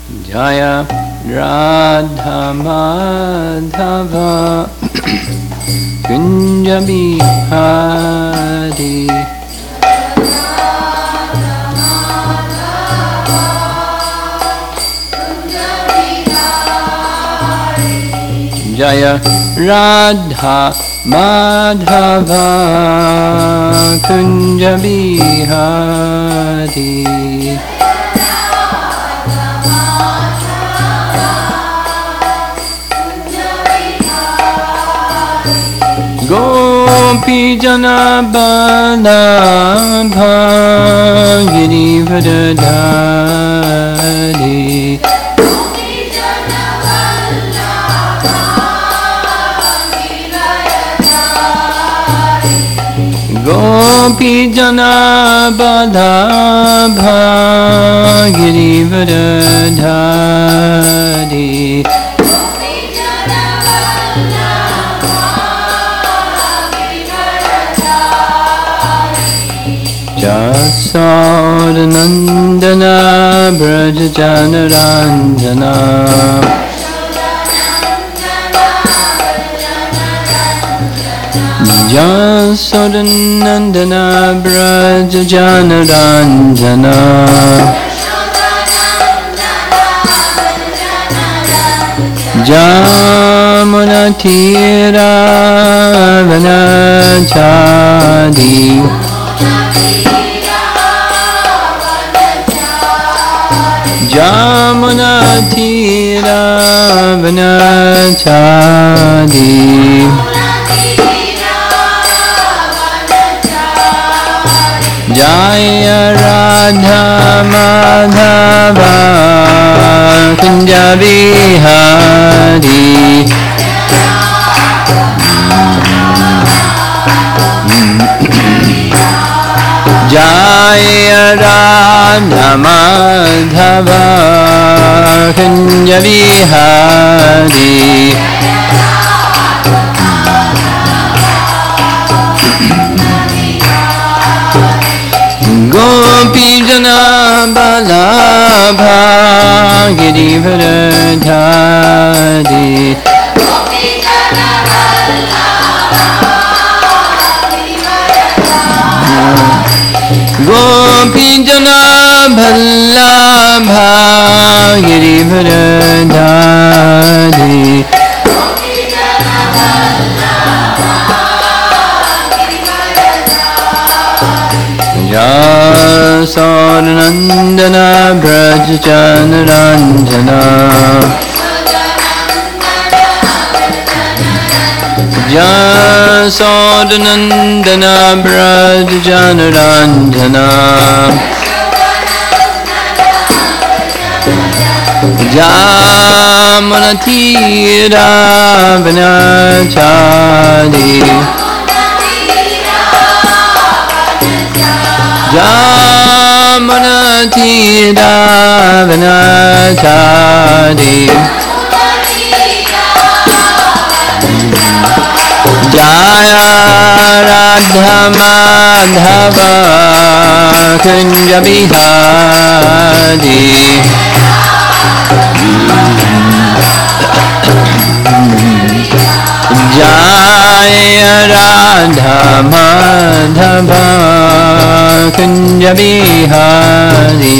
Jaya Radha Madhava Kunja Bihari Jaya Radha Madhava Kunja Bihari Gopi Jana Balabha Girivardhari Gopi Jana Balabha Girivardhari Jasodanandana Brajajanaranjana Jasodanandana Brajajanaranjana Jamunatira Vanachadi Jamuna Tira Vanachadi Jaya Radha Madhava Kunja Bihari Jaya Radha Madhava Kunja Bihari Gopi Jana Balabha Girivardhari Gopi Jana Balabha Girivardhari Jasodanandana Brajajanaranjana Jasodanandana Brajajanaranjana Jamunatira Vanachadi Jamunatira Vanachadi Jaya Radha Madhava Kunja Bihari Jaya Radha Madhava Kunja Bihari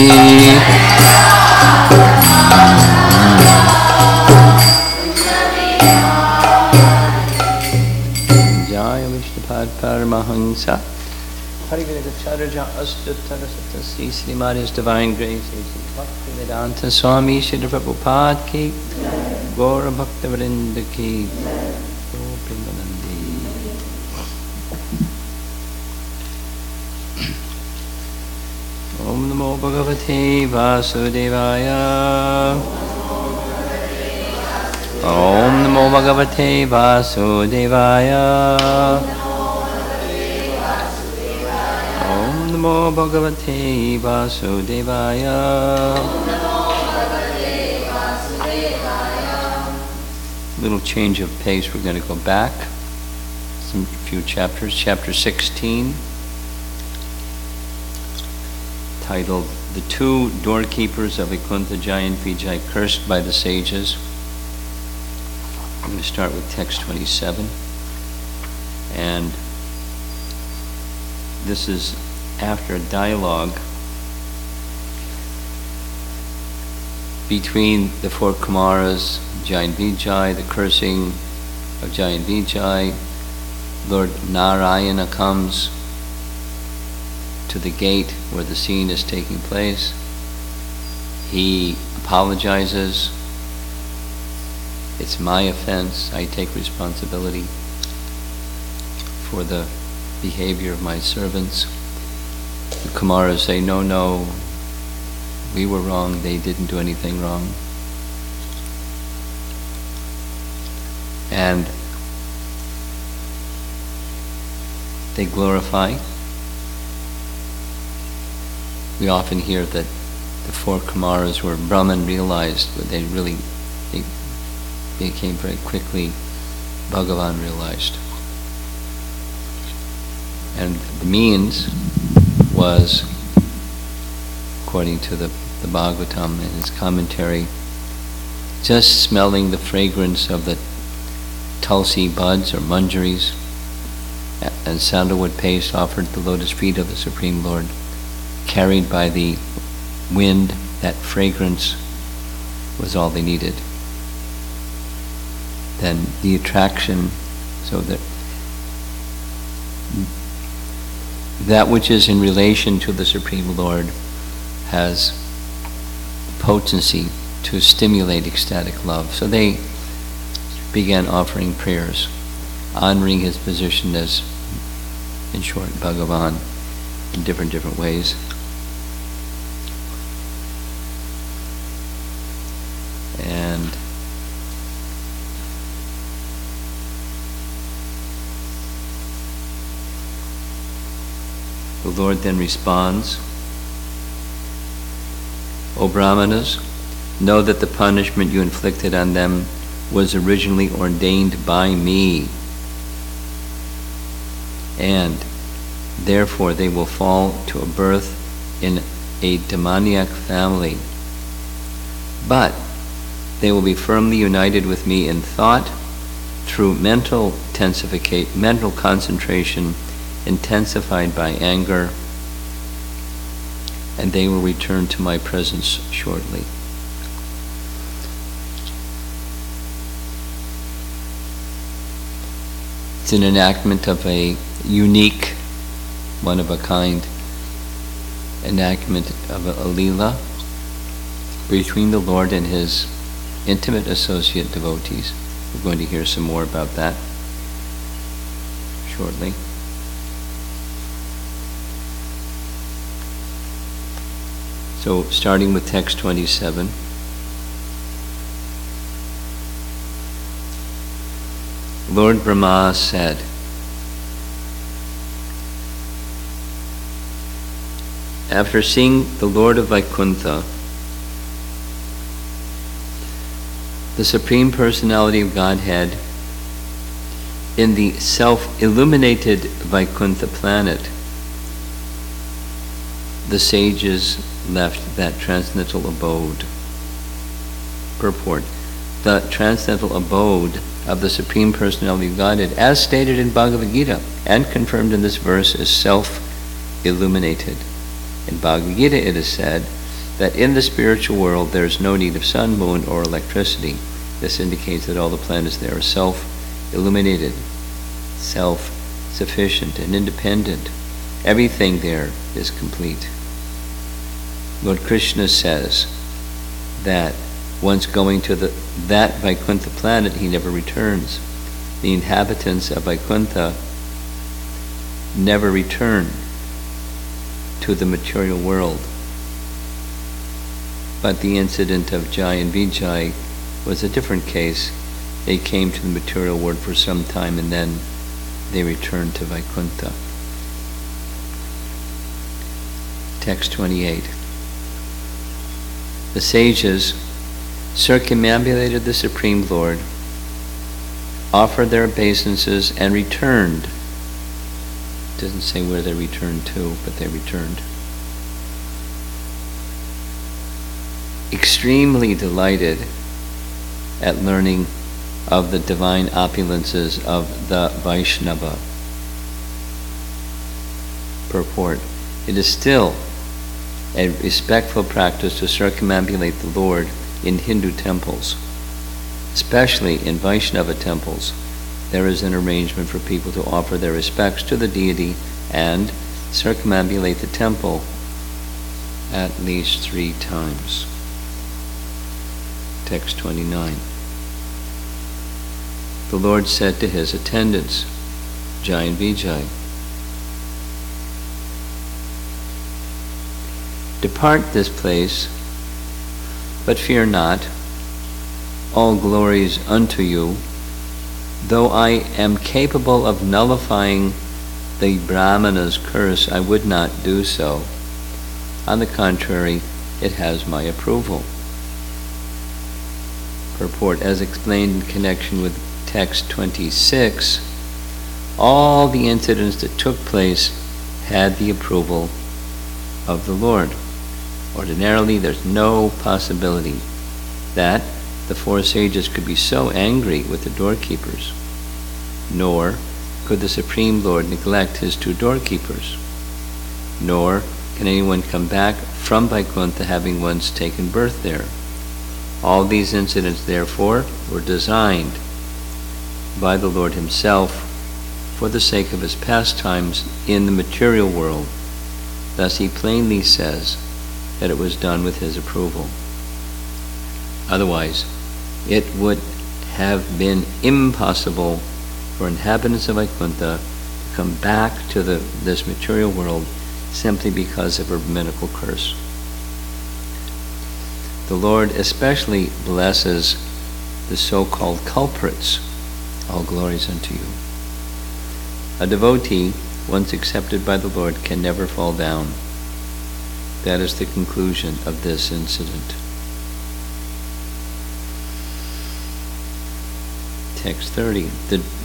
Jaya Vishnupad Paramahansa Pariviragatcharya Astuttara Sattasi Srimati His Divine Grace Bhaktivedanta Swami Srila Prabhupada Ki Gaura Bhaktivinoda Ki Om Namo Bhagavate Vasudevaya Om Namo Bhagavate Vasudevaya Om Namo Bhagavate Vasudevaya Little change of pace, we're going to go back some few chapters. Chapter 16 titled The the two doorkeepers of Vaikuntha, Jai and Vijay, cursed by the sages. I'm going to start with text 27. And this is after a dialogue between the four Kumaras, Jai and Vijay, the cursing of Jai and Vijay. Lord Narayana comes to the gate where the scene is taking place. He apologizes. It's my offense. I take responsibility for the behavior of my servants. The Kumaras say, no, we were wrong. They didn't do anything wrong. And they glorify. We often hear that the four Kumaras were Brahman realized, but they became very quickly Bhagavan realized. And the means was, according to the Bhagavatam and his commentary, just smelling the fragrance of the tulsi buds or manjaris and sandalwood paste offered at the lotus feet of the Supreme Lord, carried by the wind. That fragrance was all they needed. Then the attraction, so that which is in relation to the Supreme Lord has potency to stimulate ecstatic love. So they began offering prayers, honoring his position as, in short, Bhagavan, in different ways. And the Lord then responds, O Brahmanas, know that the punishment you inflicted on them was originally ordained by me, and therefore they will fall to a birth in a demoniac family. But they will be firmly united with me in thought through mental concentration intensified by anger, and they will return to my presence shortly. It's an enactment of a unique, one-of-a-kind enactment of a lila between the Lord and his intimate associate devotees. We're going to hear some more about that shortly. So, starting with text 27. Lord Brahma said, after seeing the Lord of Vaikuntha, the Supreme Personality of Godhead, in the self-illuminated Vaikuntha planet, the sages left that transcendental abode. Purport: the transcendental abode of the Supreme Personality of Godhead, as stated in Bhagavad Gita and confirmed in this verse, is self-illuminated. In Bhagavad Gita it is said that in the spiritual world there is no need of sun, moon, or electricity. This indicates that all the planets there are self-illuminated, self-sufficient, and independent. Everything there is complete. Lord Krsna says that once going to that Vaikuntha planet, he never returns. The inhabitants of Vaikuntha never return to the material world. But the incident of Jai and Vijay was a different case. They came to the material world for some time and then they returned to Vaikuntha. Text 28. The sages circumambulated the Supreme Lord, offered their obeisances, and returned. It doesn't say where they returned to, but they returned. extremely delighted at learning of the divine opulences of the Vaishnava. Purport. It is still a respectful practice to circumambulate the Lord in Hindu temples. Especially in Vaishnava temples, there is an arrangement for people to offer their respects to the deity and circumambulate the temple at least 3 times. Text 29. The Lord said to his attendants, Jai and Vijay, depart this place, but fear not, all glories unto you. Though I am capable of nullifying the Brahmana's curse, I would not do so. On the contrary, it has my approval. Purport. As explained in connection with text 26, all the incidents that took place had the approval of the Lord. Ordinarily, there's no possibility that the 4 sages could be so angry with the doorkeepers, nor could the Supreme Lord neglect his 2 doorkeepers, nor can anyone come back from Vaikuntha having once taken birth there. All these incidents, therefore, were designed by the Lord himself for the sake of his pastimes in the material world. Thus he plainly says that it was done with his approval. Otherwise, it would have been impossible for inhabitants of Vaikuntha to come back to this material world simply because of a rabbinical curse. The Lord especially blesses the so-called culprits. All glories unto you. A devotee, once accepted by the Lord, can never fall down. That is the conclusion of this incident. Text 30.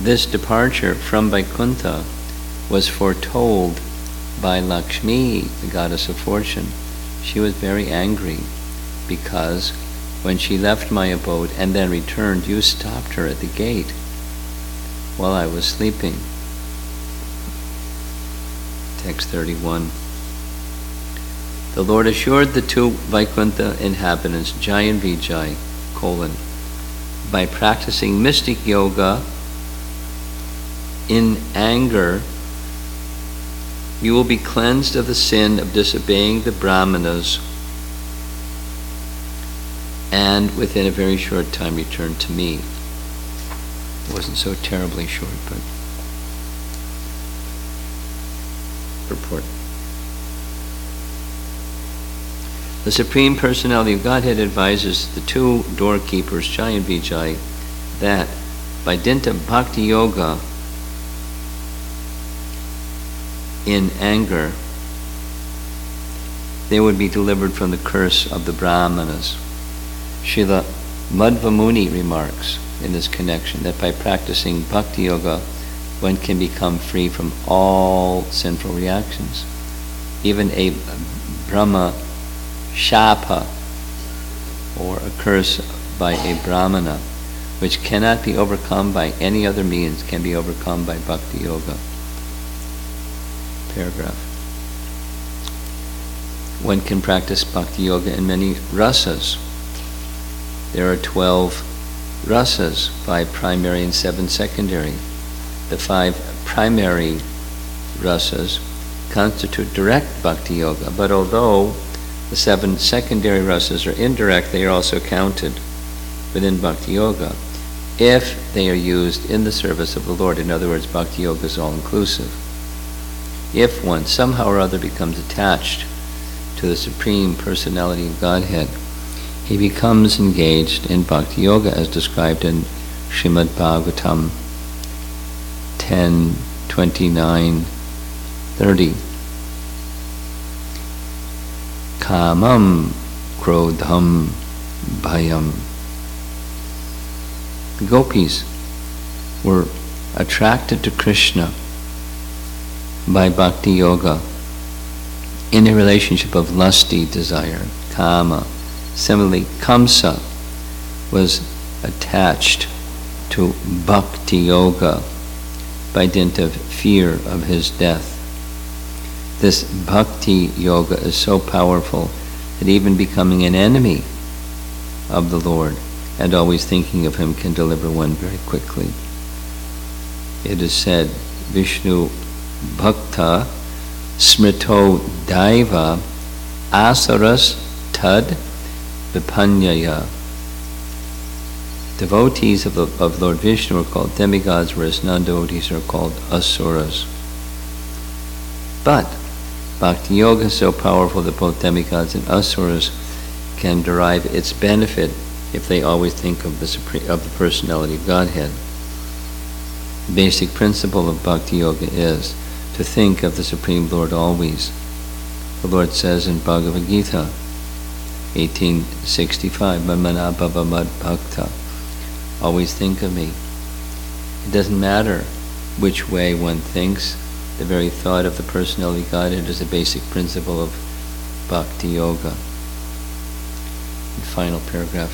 This departure from Vaikuntha was foretold by Lakshmi, the goddess of fortune. She was very angry because when she left my abode and then returned, you stopped her at the gate while I was sleeping. Text 31. The Lord assured the 2 Vaikuntha inhabitants, Jai and Vijay, by practicing mystic yoga in anger, you will be cleansed of the sin of disobeying the Brahmanas and within a very short time return to me. It wasn't so terribly short, but purport. The Supreme Personality of Godhead advises the 2 doorkeepers, Jai and Vijay, that by dint of bhakti yoga in anger, they would be delivered from the curse of the Brahmanas. Srila Madhva Muni remarks in this connection that by practicing bhakti yoga, one can become free from all sinful reactions. Even a Brahma Shapa, or a curse by a Brahmana, which cannot be overcome by any other means, can be overcome by bhakti yoga. Paragraph. One can practice bhakti yoga in many rasas. There are 12 rasas, 5 primary and 7 secondary. The 5 primary rasas constitute direct bhakti yoga, but although the 7 secondary rasas are indirect, they are also counted within bhakti yoga if they are used in the service of the Lord. In other words, bhakti yoga is all-inclusive. If one somehow or other becomes attached to the Supreme Personality of Godhead, he becomes engaged in bhakti yoga as described in Srimad Bhagavatam 10:29-30. Kamam krodham bhayam. The gopis were attracted to Krishna by bhakti yoga in a relationship of lusty desire, kama, Similarly, Kamsa was attached to bhakti yoga by dint of fear of his death. This bhakti yoga is so powerful that even becoming an enemy of the Lord and always thinking of him can deliver one very quickly. It is said, Vishnu bhakta smrito daiva asaras tad vipanyaya. Devotees of Lord Vishnu are called demigods, whereas non-devotees are called asuras. But bhakti yoga is so powerful that both demigods and asuras can derive its benefit if they always think of the personality of Godhead. The basic principle of bhakti yoga is to think of the Supreme Lord always. The Lord says in Bhagavad Gita 1865, Mamana bhava mad bhakta. Always think of me. It doesn't matter which way one thinks. The very thought of the personality of Godhead is a basic principle of bhakti yoga. And final paragraph.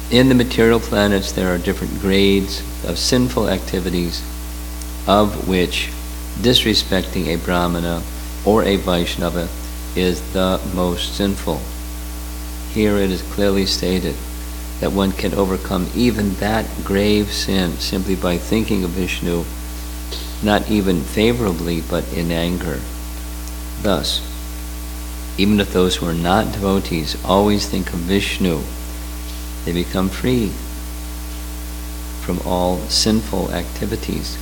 In the material planets there are different grades of sinful activities, of which disrespecting a Brahmana or a Vaishnava is the most sinful. Here it is clearly stated that one can overcome even that grave sin simply by thinking of Vishnu, not even favorably, but in anger. Thus, even if those who are not devotees always think of Vishnu, they become free from all sinful activities.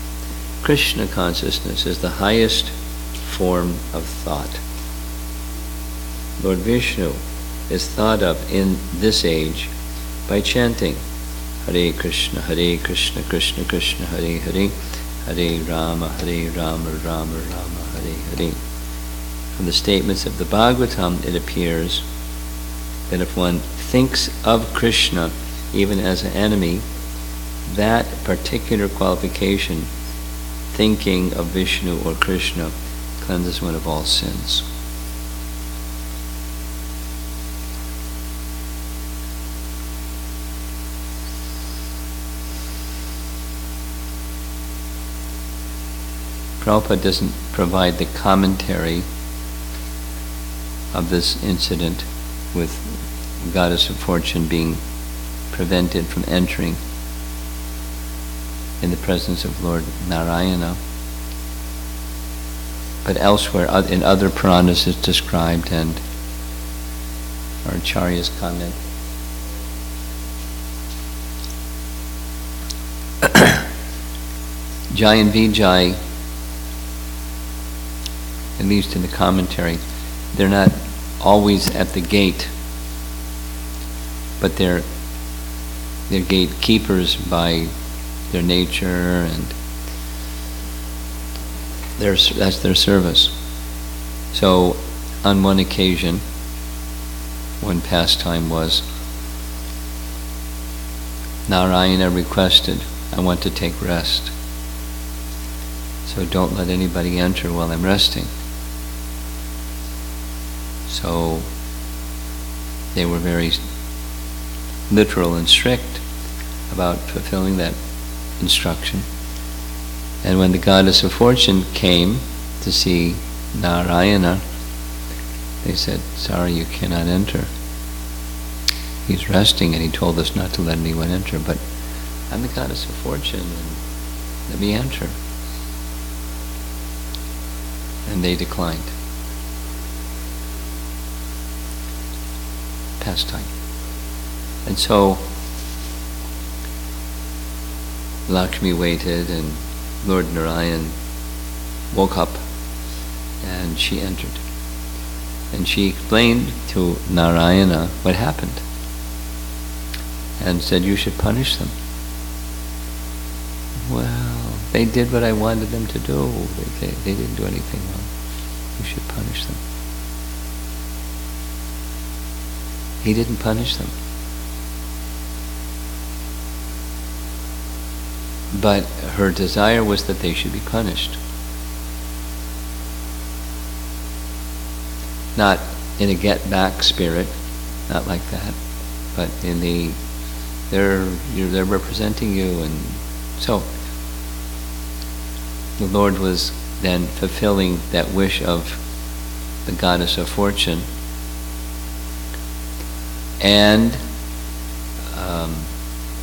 Krishna consciousness is the highest form of thought. Lord Vishnu is thought of in this age by chanting Hare Krishna, Krishna Krishna, Hare Hare, Hare Rama, Rama Rama, Hare Hare. From the statements of the Bhagavatam, it appears that if one thinks of Krishna even as an enemy, that particular qualification, thinking of Vishnu or Krishna, cleanses one of all sins. Prabhupada doesn't provide the commentary of this incident with Goddess of Fortune being prevented from entering in the presence of Lord Narayana. But elsewhere, in other Puranas, it's described, and our Acharya's comment. Jai and Vijay, at least in the commentary, they're not always at the gate, but they're gatekeepers by their nature, and that's their service. So on one occasion, one pastime was Narayana requested, I want to take rest, so don't let anybody enter while I'm resting. So they were very literal and strict about fulfilling that instruction. And when the Goddess of Fortune came to see Narayana, they said, sorry, you cannot enter. He's resting and he told us not to let anyone enter, but I'm the Goddess of Fortune and let me enter. And they declined. Pastime. And so Lakshmi waited, and Lord Narayan woke up and she entered. And she explained to Narayana what happened and said, you should punish them. Well, they did what I wanted them to do. They didn't do anything wrong. You should punish them. He didn't punish them. But her desire was that they should be punished. Not in a get-back spirit, not like that. But they're representing you, and so the Lord was then fulfilling that wish of the goddess of fortune, and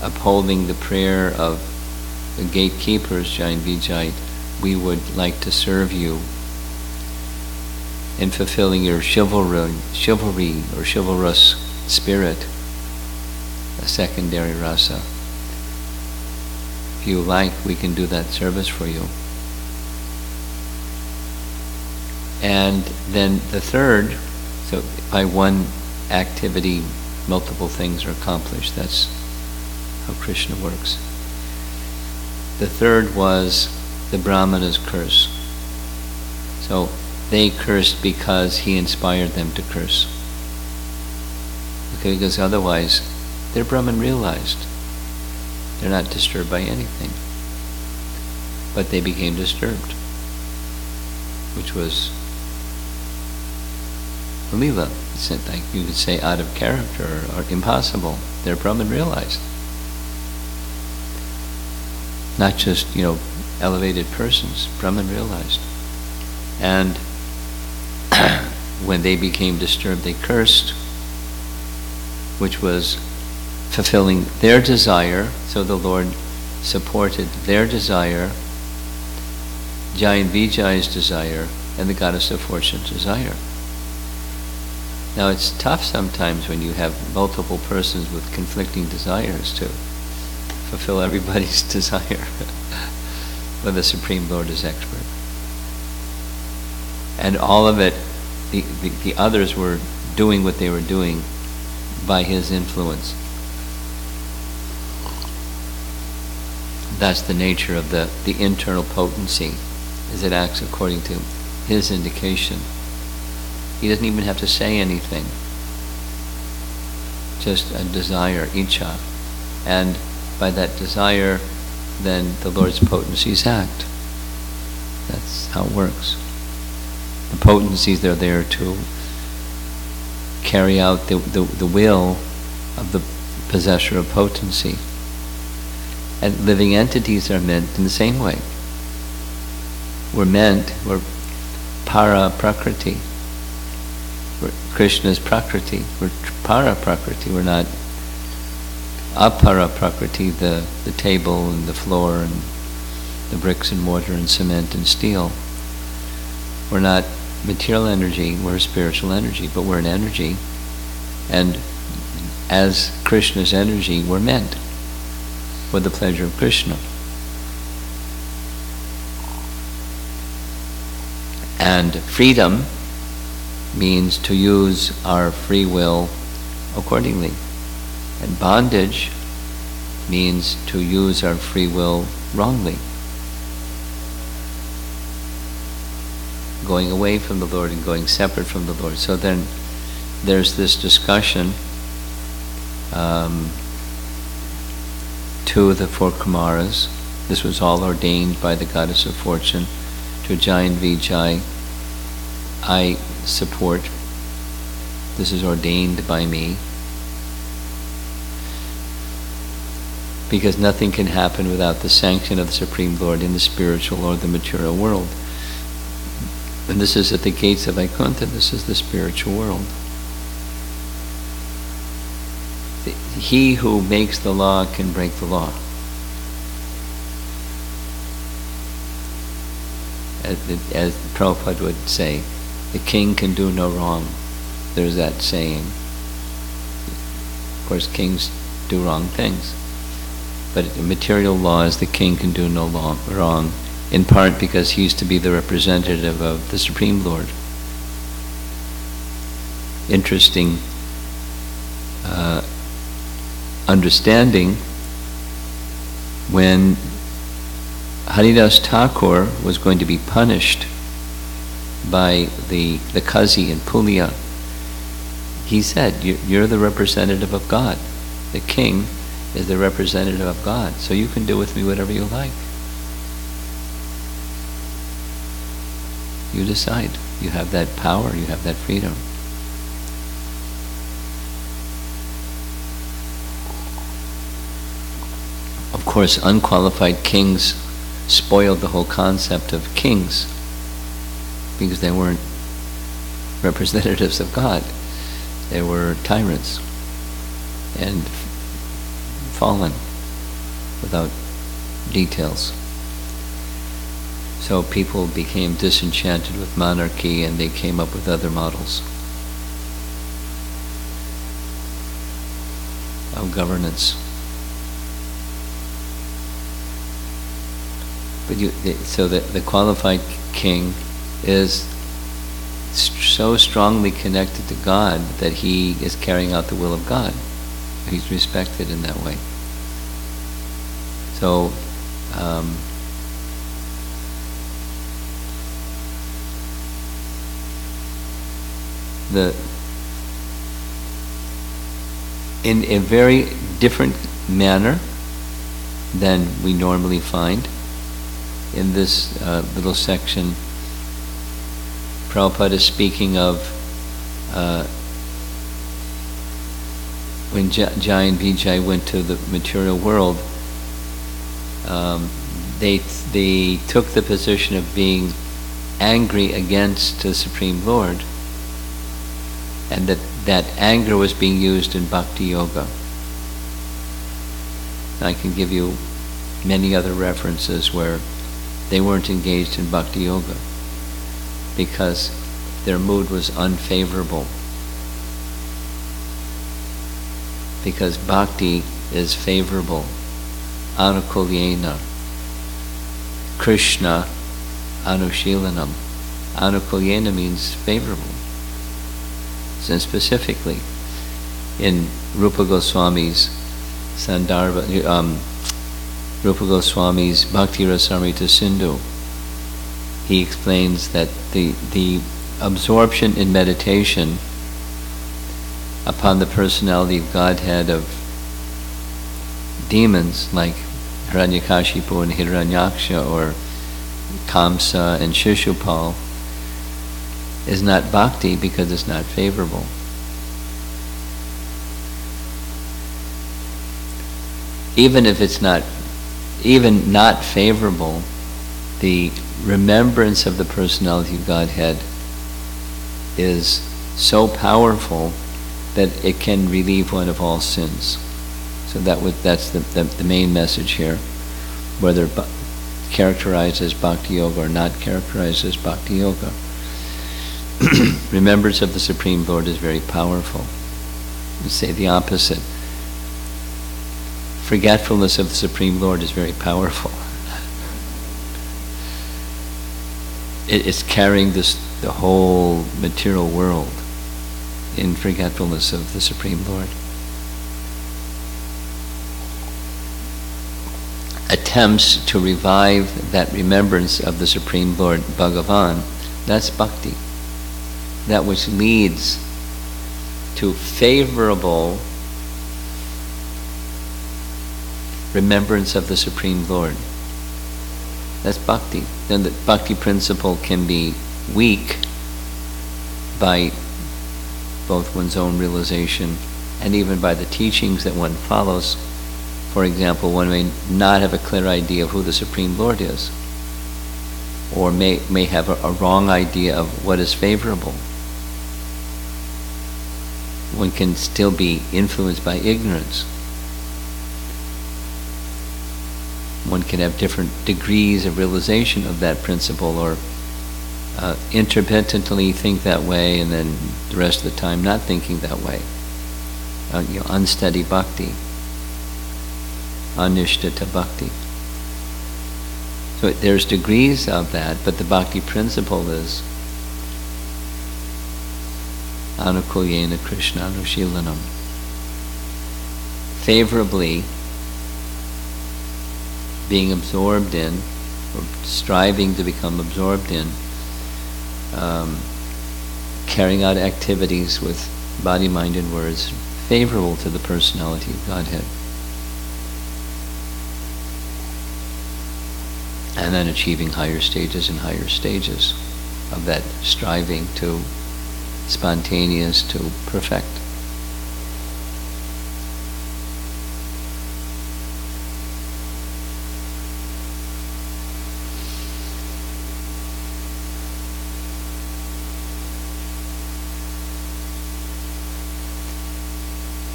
upholding the prayer of the gatekeepers, Jai and Vijay. We would like to serve you in fulfilling your chivalry or chivalrous spirit, a secondary rasa. If you like, we can do that service for you. And then the third, so by one activity, multiple things are accomplished. That's how Krishna works. The third was the Brahmana's curse. So they cursed because he inspired them to curse. Okay, because otherwise, they're Brahman realized. They're not disturbed by anything. But they became disturbed, which was Lila. It's like you could say out of character or impossible. They're Brahman realized. Not just, elevated persons, Brahman realized. And when they became disturbed, they cursed, which was fulfilling their desire. So the Lord supported their desire, Jai and Vijay's desire, and the goddess of fortune's desire. Now it's tough sometimes when you have multiple persons with conflicting desires to fulfill everybody's desire. But the Supreme Lord is expert. And all of it, the others were doing what they were doing by his influence. That's the nature of the internal potency, as it acts according to his indication. He doesn't even have to say anything. Just a desire, icha. And by that desire, then the Lord's potencies act. That's how it works. The potencies, they're there to carry out the will of the possessor of potency. And living entities are meant in the same way. We're para prakriti. We're Krishna's prakriti. We're para prakriti. We're not apara prakriti, the table and the floor and the bricks and mortar and cement and steel. We're not material energy, we're spiritual energy, but we're an energy. And as Krishna's energy, we're meant for the pleasure of Krishna. And freedom means to use our free will accordingly. And bondage means to use our free will wrongly. Going away from the Lord and going separate from the Lord. So then there's this discussion to the four Kumaras. This was all ordained by the goddess of fortune to Jai and Vijay. I support. This is ordained by me. Because nothing can happen without the sanction of the Supreme Lord in the spiritual or the material world. And this is at the gates of Vaikuntha. This is the spiritual world. He who makes the law can break the law. As Prabhupada would say, the king can do no wrong. There's that saying. Of course, kings do wrong things. But in material laws, the king can do no wrong, in part because he used to be the representative of the Supreme Lord. Interesting understanding when Haridas Thakur was going to be punished by the Kazi in Pulia. He said, you're the representative of God. The king is the representative of God, so you can do with me whatever you like. You decide. You have that power, you have that freedom. Of course, unqualified kings spoiled the whole concept of kings because they weren't representatives of God. They were tyrants and fallen without details. So people became disenchanted with monarchy and they came up with other models of governance. But so the qualified king is so strongly connected to God that he is carrying out the will of God. He's respected in that way. So in a very different manner than we normally find in this little section, Prabhupada is speaking of when Jai and Vijay went to the material world, they took the position of being angry against the Supreme Lord, and that anger was being used in Bhakti Yoga. I can give you many other references where they weren't engaged in Bhakti Yoga because their mood was unfavorable. Because Bhakti is favorable. Anukulyena. Krsna Anushilanam. Anukulyena means favorable. So specifically, in Rupa Goswami's Sandarbha, Rupa Goswami's Bhakti Rasamrita Sindhu, he explains that the absorption in meditation upon the personality of Godhead of demons like Hiranyakashipu and Hiranyaksha or Kamsa and Shishupal is not bhakti because it's not favorable. Even if it's not favorable, the remembrance of the personality of Godhead is so powerful that it can relieve one of all sins. So that's the main message here, whether characterized as Bhakti Yoga or not characterized as Bhakti Yoga. Remembrance of the Supreme Lord is very powerful. We say the opposite. Forgetfulness of the Supreme Lord is very powerful. It's carrying the whole material world in forgetfulness of the Supreme Lord. Attempts to revive that remembrance of the Supreme Lord Bhagavan, that's bhakti. That which leads to favorable remembrance of the Supreme Lord. That's bhakti. Then the bhakti principle can be weak by both one's own realization and even by the teachings that one follows. For example, one may not have a clear idea of who the Supreme Lord is, or may have a wrong idea of what is favorable. One can still be influenced by ignorance. One can have different degrees of realization of that principle, or intermittently think that way and then the rest of the time not thinking that way. Unsteady bhakti. Anishtata bhakti. So there's degrees of that, but the bhakti principle is Anukulyena Krishna Anushilanam. Favorably being absorbed in, or striving to become absorbed in, carrying out activities with body, mind, and words favorable to the personality of Godhead. And then achieving higher stages and higher stages of that striving to spontaneous to perfect.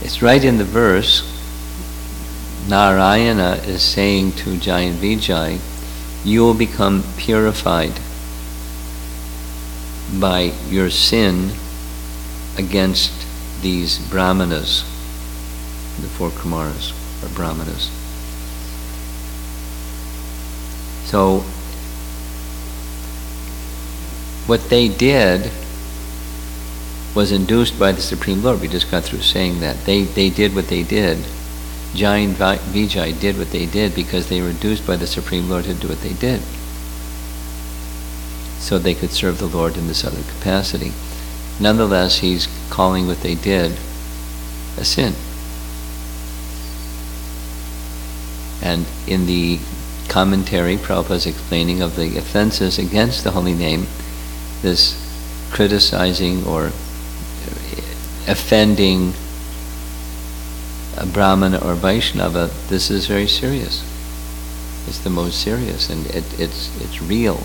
It's right in the verse. Narayana is saying to Jai and Vijay, you will become purified by your sin against these brahmanas, the 4 Kumaras, or brahmanas. So, what they did was induced by the Supreme Lord. We just got through saying that. They did what they did. Jai and Vijay did what they did because they were induced by the Supreme Lord to do what they did, so they could serve the Lord in this other capacity. Nonetheless, he's calling what they did a sin. And in the commentary, Prabhupada's explaining of the offenses against the holy name, this criticizing or offending a Brahmana or Vaishnava, this is very serious. It's the most serious, and it's real.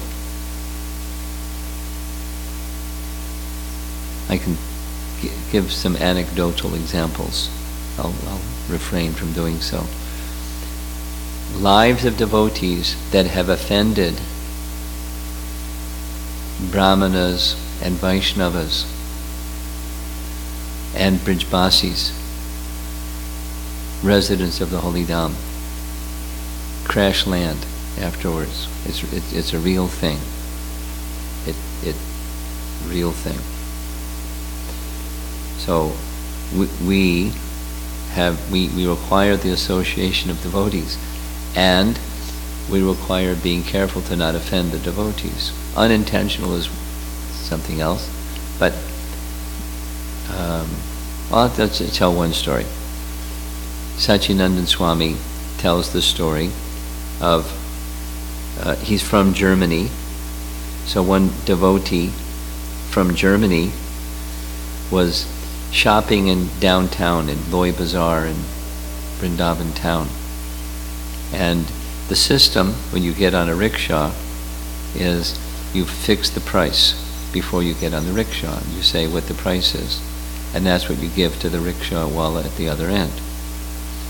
I can give some anecdotal examples. I'll refrain from doing so. Lives of devotees that have offended Brahmanas and Vaishnavas and Brijbasis, residents of the Holy Dham, crash land afterwards. It's a real thing. Real thing. So we require the association of devotees, and we require being careful to not offend the devotees. Unintentional is something else, but let's tell one story. Satchidananda Swami tells the story of, he's from Germany, so one devotee from Germany was shopping in downtown in Loi Bazaar in Vrindavan town. And the system, when you get on a rickshaw, is you fix the price before you get on the rickshaw. You say what the price is, and that's what you give to the rickshaw wala at the other end.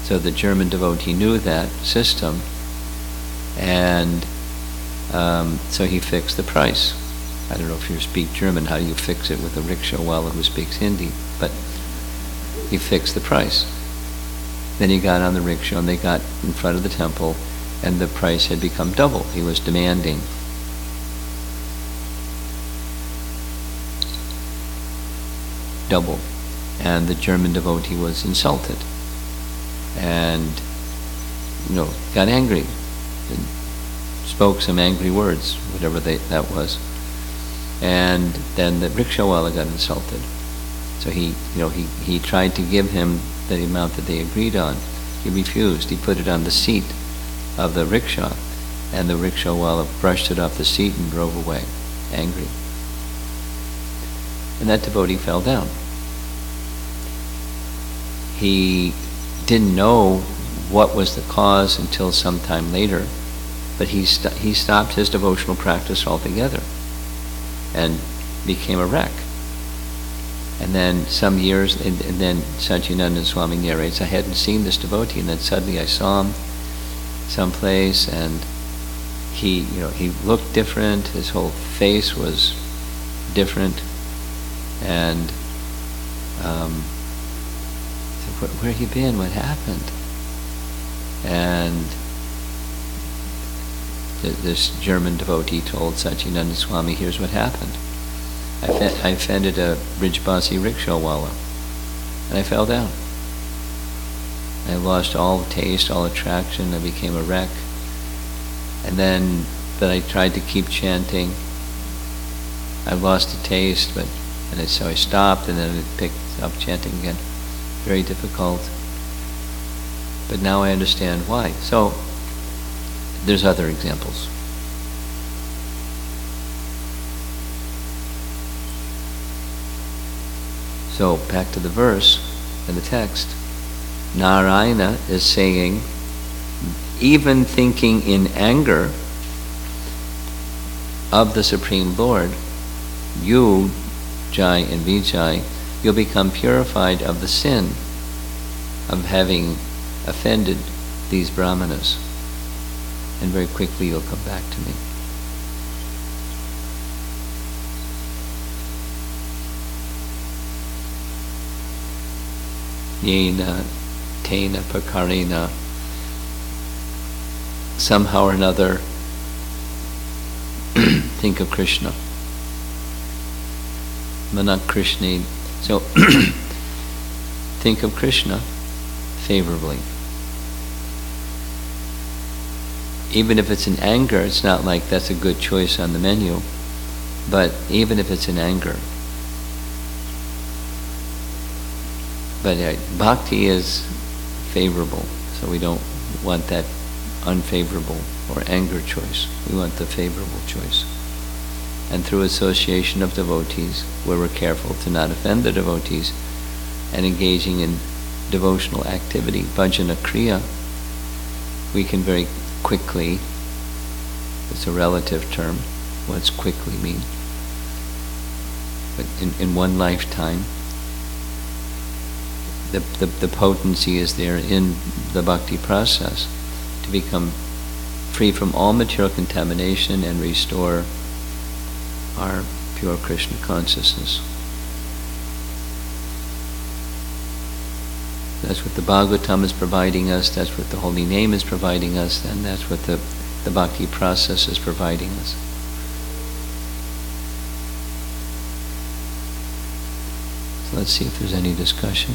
So the German devotee knew that system, and so he fixed the price. I don't know if you speak German, how do you fix it with a rickshaw wala who speaks Hindi? But he fixed the price. Then he got on the rickshaw and they got in front of the temple, and the price had become double. He was demanding. Double. And the German devotee was insulted and got angry and spoke some angry words, whatever that was. And then the rickshawala got insulted. So he tried to give him the amount that they agreed on. He refused. He put it on the seat of the rickshaw, and the rickshawala brushed it off the seat and drove away, angry. And that devotee fell down. He didn't know what was the cause until some time later, but he stopped his devotional practice altogether and became a wreck. And then some years, and then Satchidananda Swami narrates, I hadn't seen this devotee, and then suddenly I saw him someplace, and he looked different. His whole face was different, and said, where have you been? What happened? And this German devotee told Satchidananda Swami, here's what happened. I offended a Brijbasi rickshawala, and I fell down. I lost all taste, all attraction. I became a wreck. And then, but I tried to keep chanting. I lost the taste, so I stopped, and then I picked up chanting again. Very difficult. But now I understand why. So, there's other examples. So, back to the verse and the text. Narayana is saying, even thinking in anger of the Supreme Lord, you, Jai and Vijay, you'll become purified of the sin of having offended these brahmanas. And very quickly you'll come back to me. Yena, tena, pakarena, somehow or another, think of Krishna. Manak Krishna. So, think of Krishna favorably. Even if it's in anger, it's not like that's a good choice on the menu, but even if it's in anger. But bhakti is favorable, so we don't want that unfavorable or anger choice. We want the favorable choice. And through association of devotees, where we're careful to not offend the devotees, and engaging in devotional activity, bhajana kriya, we can very quickly, it's a relative term, what's quickly mean? But in one lifetime, the potency is there in the bhakti process to become free from all material contamination and restore our pure Krishna consciousness. That's what the Bhagavatam is providing us, that's what the Holy Name is providing us, and that's what the bhakti process is providing us. So let's see if there's any discussion.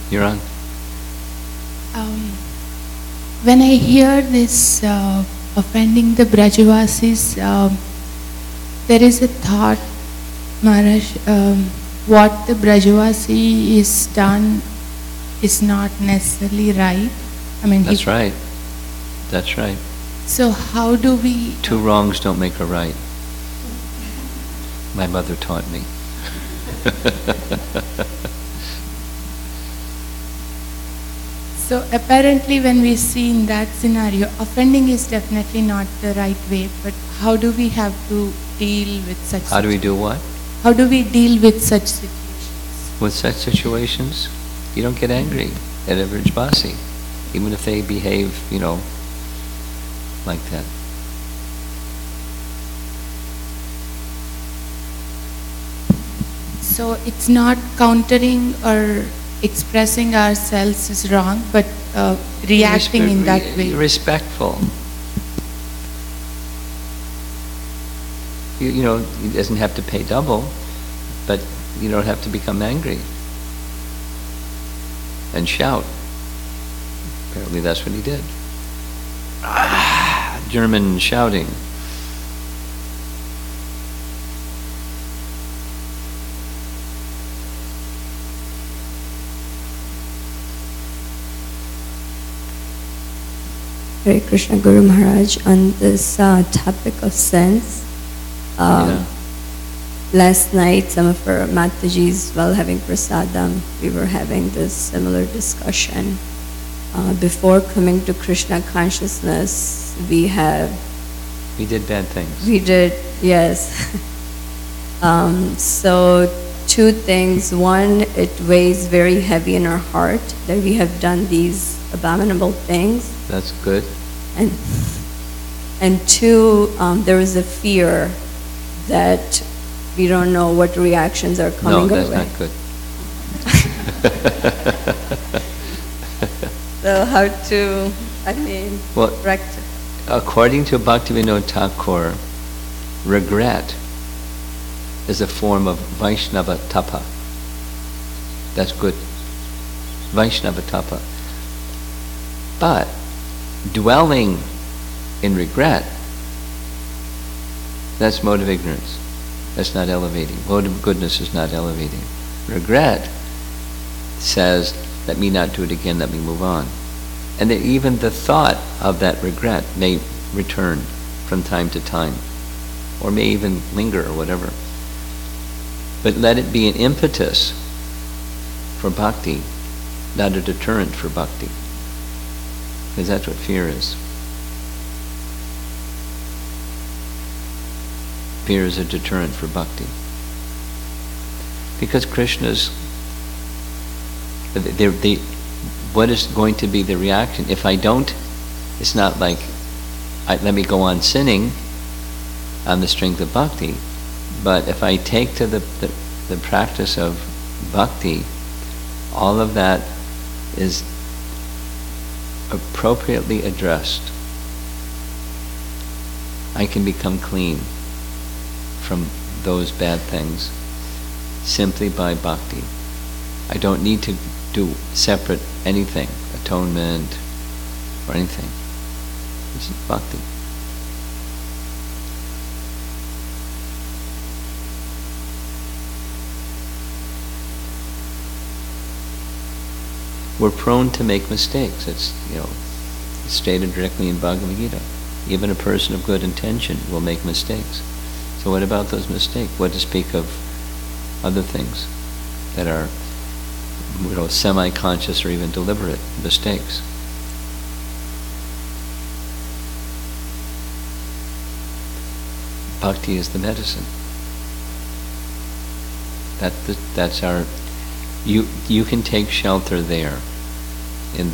You're on. When I hear this offending the Brajavasis, there is a thought, Maharaj, what the Brajavasi is done is not necessarily right. I mean, that's right. That's right. So how do we... Two wrongs don't make a right. My mother taught me. So apparently when we see in that scenario, offending is definitely not the right way, but how do we have to deal with such How do we do what? How do we deal with such situations? With such situations, you don't get angry at a Vrajvasi, even if they behave, like that. So it's not countering or expressing ourselves is wrong, but reacting in that way. Respectful. He doesn't have to pay double, but you don't have to become angry and shout. Apparently that's what he did. German shouting. Hare Krishna Guru Maharaj, on this topic of sense, last night some of our Matajis, while having prasadam, we were having this similar discussion. Before coming to Krishna consciousness, we did bad things. We did, yes. So two things. One, it weighs very heavy in our heart that we have done these abominable things. That's good. And two, there is a fear that we don't know what reactions are coming our way. No, that's not good. So how to, rectify? According to Bhaktivinoda Thakur, regret is a form of Vaishnava tapa. That's good. Vaishnava tapa. But dwelling in regret, that's mode of ignorance. That's not elevating. Mode of goodness is not elevating. Regret says, let me not do it again, let me move on. And that even the thought of that regret may return from time to time, or may even linger or whatever. But let it be an impetus for bhakti, not a deterrent for bhakti. Because that's what fear is. Fear is a deterrent for bhakti. Because Krishna's, what is going to be the reaction? If I don't, it's not like, let me go on sinning on the strength of bhakti, but if I take to the practice of bhakti, all of that is appropriately addressed. I can become clean from those bad things simply by bhakti. I don't need to do separate anything, atonement or anything. This is bhakti. We're prone to make mistakes. It's, stated directly in Bhagavad Gita. Even a person of good intention will make mistakes. So what about those mistakes? What to speak of other things that are, semi-conscious or even deliberate mistakes? Bhakti is the medicine. That's our. You can take shelter there in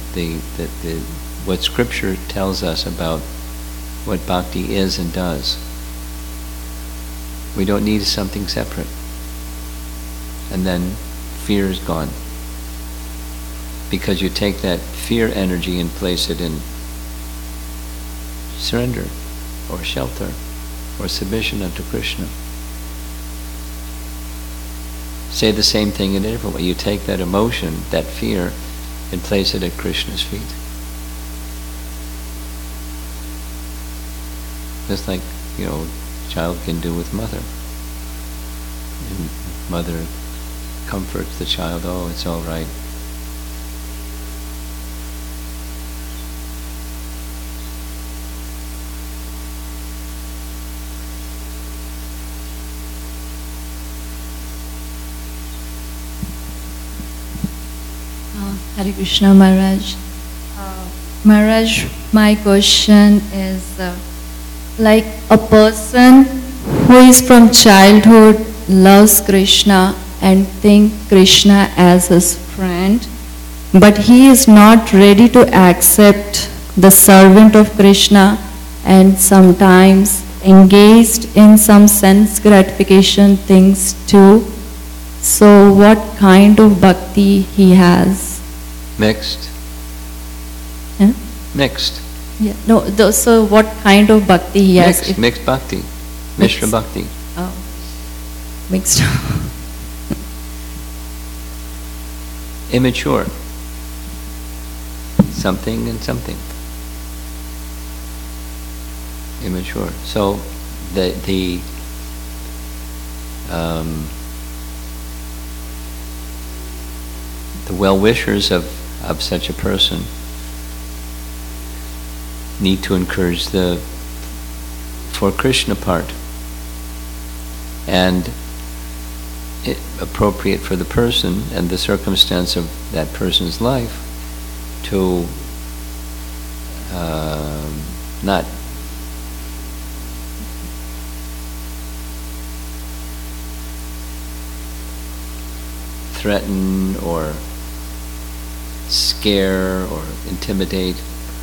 what Scripture tells us about what bhakti is and does. We don't need something separate. And then fear is gone. Because you take that fear energy and place it in surrender or shelter or submission unto Krishna. Say the same thing in a different way. You take that emotion, that fear, and place it at Krishna's feet. Just like, child can do with mother. And mother comforts the child, oh, it's all right. Hare Krishna Maharaj. Maharaj, my question is like a person who is from childhood loves Krishna and think Krishna as his friend, but he is not ready to accept the servant of Krishna and sometimes engaged in some sense gratification things too. So what kind of bhakti he has? Mixed. Yeah? Mixed. Yeah. No. So what kind of bhakti he has? Mixed bhakti. Mishra bhakti. Oh. Mixed. Immature. Something and something. Immature. So the well-wishers of such a person need to encourage the for Krishna part, and appropriate for the person and the circumstance of that person's life to not threaten or scare or intimidate,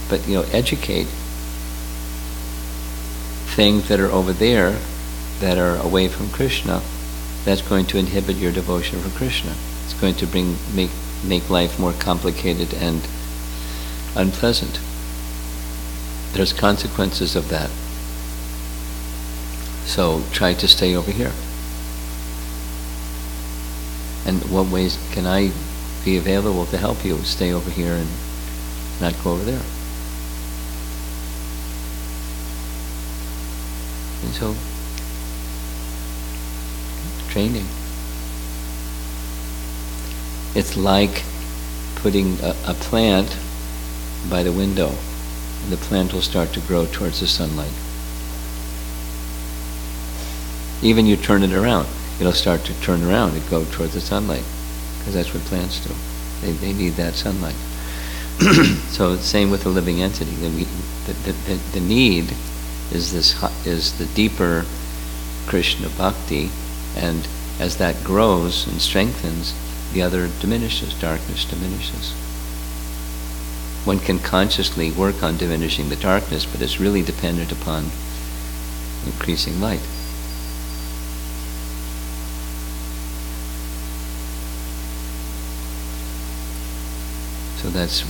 but educate things that are over there that are away from Krishna. That's going to inhibit your devotion for Krishna. It's going to make life more complicated and unpleasant. There's consequences of that. So try to stay over here. And what ways can I be available to help you stay over here and not go over there? And so, training. It's like putting a plant by the window, and the plant will start to grow towards the sunlight. Even you turn it around, it'll start to turn around and go towards the sunlight. because that's what plants do. They need that sunlight. So same with the living entity. The need is the deeper Krishna bhakti, and as that grows and strengthens, the other diminishes, darkness diminishes. One can consciously work on diminishing the darkness, but it's really dependent upon increasing light. So that's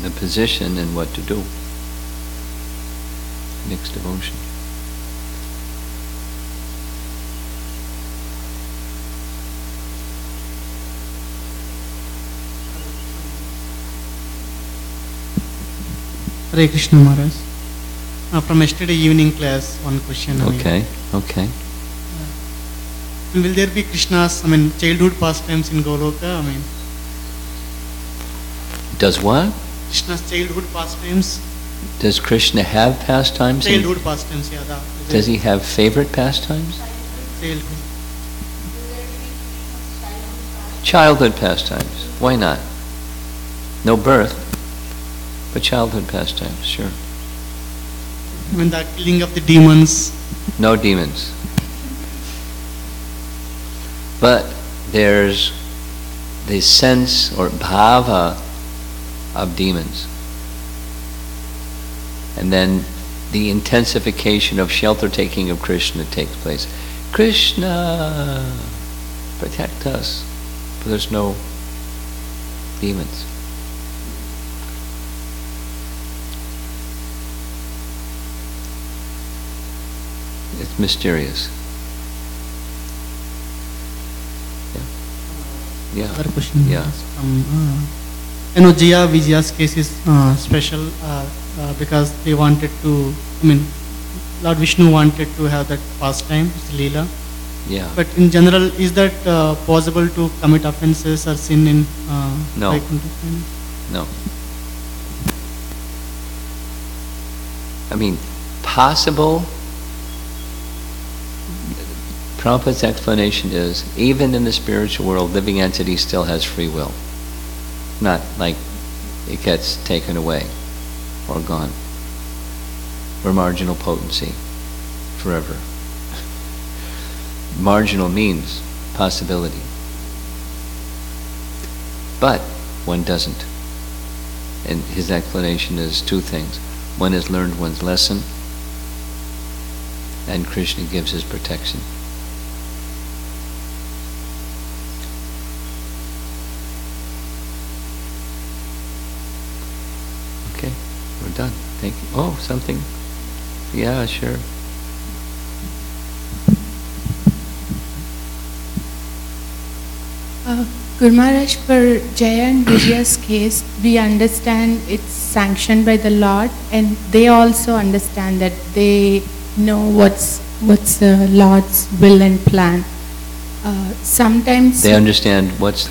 the position and what to do. Mixed devotion. Hare Krishna Maharaj. From yesterday evening class, one question. Okay. Will there be Krishna's, childhood pastimes in Goloka? Does what? Krishna's childhood pastimes. Does Krishna have pastimes? Childhood pastimes, yeah. Does he have favorite pastimes? Childhood. Childhood pastimes. Why not? No birth, but childhood pastimes, sure. The killing of the demons. No demons. But there's the sense or bhava of demons. And then the intensification of shelter taking of Krishna takes place. Krishna, protect us. But there's no demons. It's mysterious. Yeah. Other question. Yeah. Jaya Vijaya's case is special because they wanted to, Lord Vishnu wanted to have that pastime, it's Leela. Yeah. But in general, is that possible to commit offenses or sin in No. Vaikuntha? No. Possible. Prabhupada's explanation is, even in the spiritual world, living entity still has free will. Not like it gets taken away or gone. We're marginal potency forever. Marginal means possibility. But one doesn't. And his explanation is two things. One is learned one's lesson, and Krishna gives his protection. Okay, we're done. Thank you. Oh, something? Yeah, sure. Guru Maharaj, for Jaya and Vijay's case, we understand it's sanctioned by the Lord, and they also understand that they know what's the Lord's will and plan. Sometimes They understand what's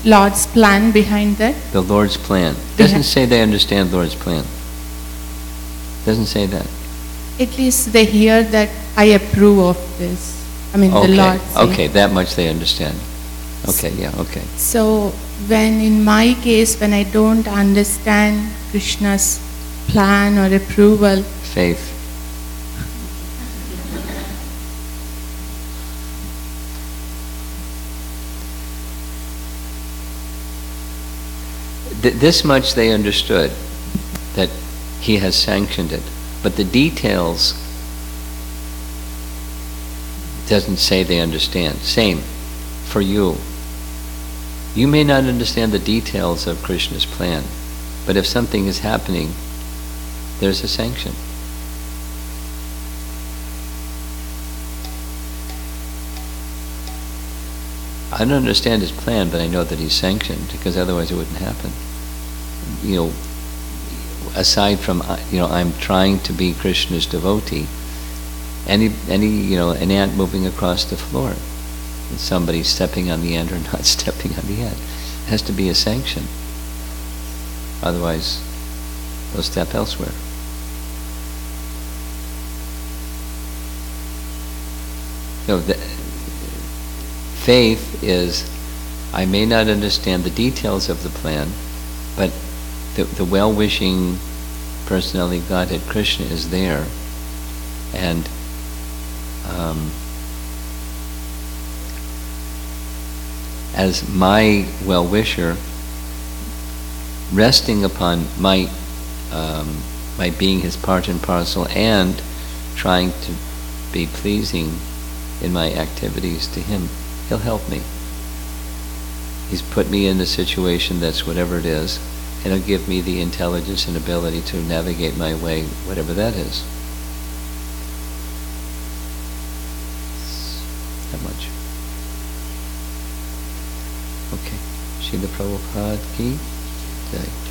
Lord's plan behind that. the Lord's plan. Doesn't say they understand Lord's plan. Doesn't say that. At least they hear that I approve of this. The Lord says. Okay, that much they understand. Okay, yeah, okay. So when in my case, when I don't understand Krishna's plan or approval, Faith. This much they understood, that he has sanctioned it. But the details doesn't say they understand. Same for you. You may not understand the details of Krishna's plan, but if something is happening, there's a sanction. I don't understand his plan, but I know that he's sanctioned, because otherwise it wouldn't happen. Aside from, I'm trying to be Krishna's devotee, an ant moving across the floor, and somebody stepping on the ant or not stepping on the ant, it has to be a sanction. Otherwise, they'll step elsewhere. faith is, I may not understand the details of the plan, but the well-wishing personality Godhead Krishna is there, and as my well-wisher, resting upon my being his part and parcel and trying to be pleasing in my activities to him, he'll help me. He's put me in a situation that's whatever it is, and he'll give me the intelligence and ability to navigate my way, whatever that is. That much. Okay. Srila Prabhupada ki jai.